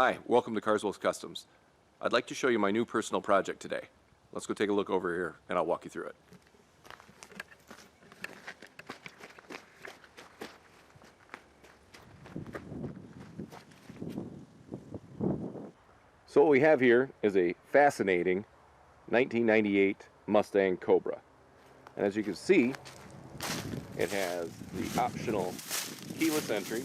Hi, welcome to Carswell's Customs. I'd like to show you my new personal project today. Let's go take a look over here and I'll walk you through it. So what we have here is a fascinating 1998 Mustang Cobra. And as you can see, it has the optional keyless entry.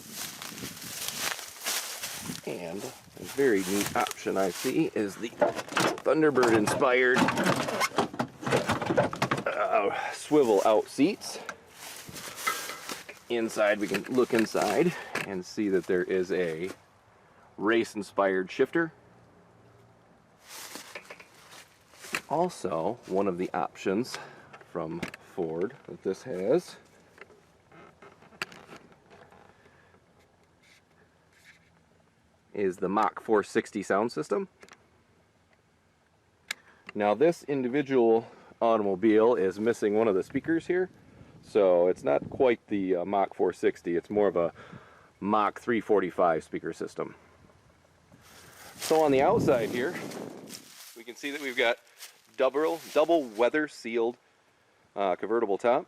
And a very neat option I see is the Thunderbird inspired swivel out seats. Inside, we can look inside and see that there is a race inspired shifter. Also, one of the options from Ford that this has is the Mach 460 sound system. Now this individual automobile is missing one of the speakers here, so it's not quite the Mach 460, it's more of a Mach 345 speaker system. So on the outside here, we can see that we've got double weather sealed convertible top.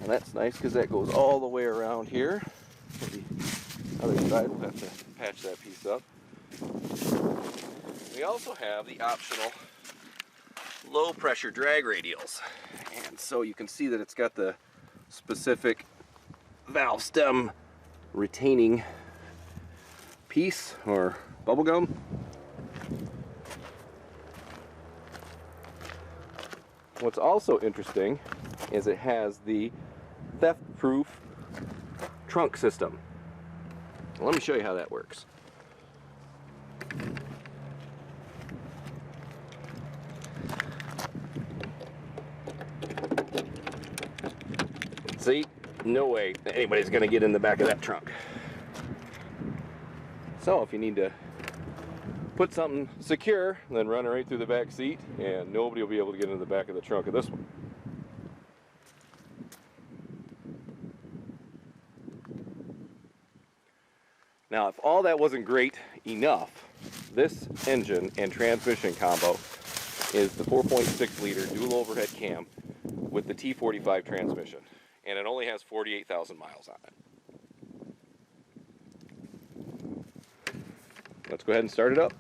And that's nice because that goes all the way around here. The other side, we'll have to patch that piece up. We also have the optional low pressure drag radials. And so you can see that it's got the specific valve stem retaining piece or bubble gum. What's also interesting is it has the theft-proof trunk system. Let me show you how that works. See, no way that anybody's going to get in the back of that trunk. So if you need to put something secure, then run it right through the back seat and nobody will be able to get in the back of the trunk of this one. Now, if all that wasn't great enough, this engine and transmission combo is the 4.6 liter dual overhead cam with the T-45 transmission, and it only has 48,000 miles on it. Let's go ahead and start it up.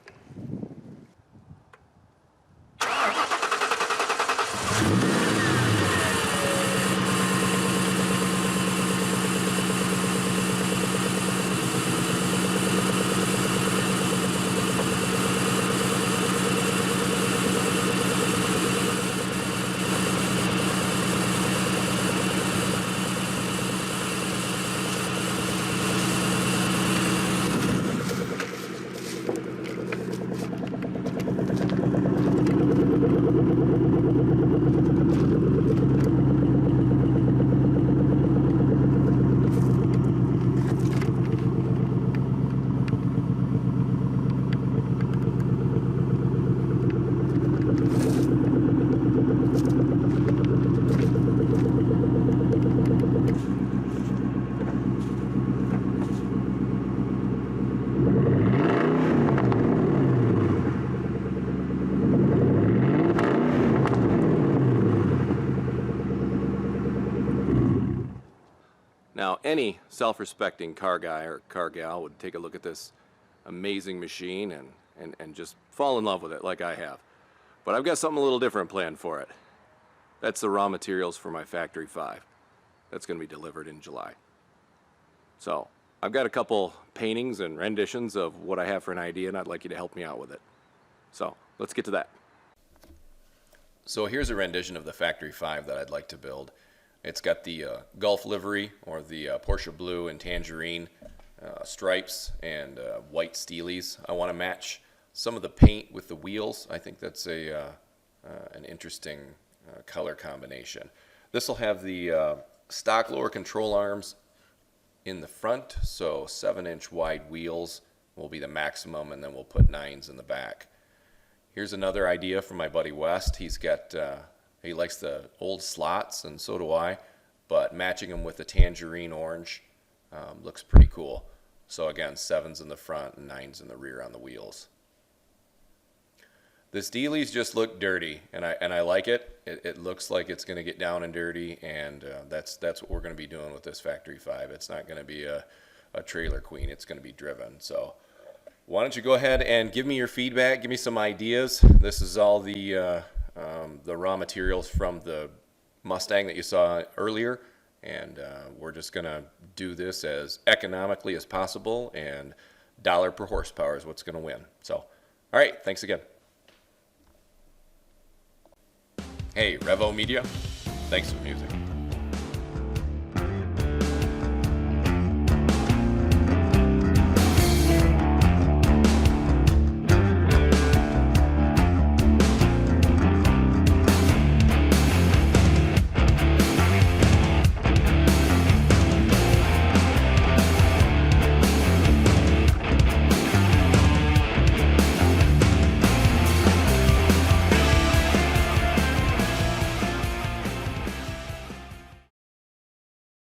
Now, any self-respecting car guy or car gal would take a look at this amazing machine and just fall in love with it like I have. But I've got something a little different planned for it. That's the raw materials for my Factory 5. That's going to be delivered in July. So, I've got a couple paintings and renditions of what I have for an idea, and I'd like you to help me out with it. So, let's get to that. So here's a rendition of the Factory 5 that I'd like to build. It's got the Gulf livery, or the Porsche blue and tangerine stripes and white steelies. I want to match some of the paint with the wheels. I think that's an interesting color combination. This will have the stock lower control arms in the front, so 7-inch wide wheels will be the maximum, and then we'll put 9s in the back. Here's another idea from my buddy West. He's got he likes the old slots, and so do I, but matching them with the tangerine orange looks pretty cool. So again, 7s in the front and 9s in the rear on the wheels. This Dealey's just looked dirty, and I like it. It looks like it's going to get down and dirty, and that's what we're going to be doing with this Factory 5. It's not going to be a trailer queen. It's going to be driven. So why don't you go ahead and give me your feedback, give me some ideas. This is all the raw materials from the Mustang that you saw earlier, and we're just going to do this as economically as possible, and dollar per horsepower is what's going to win. So, all right, thanks again. Hey, Revo Media, thanks for the music.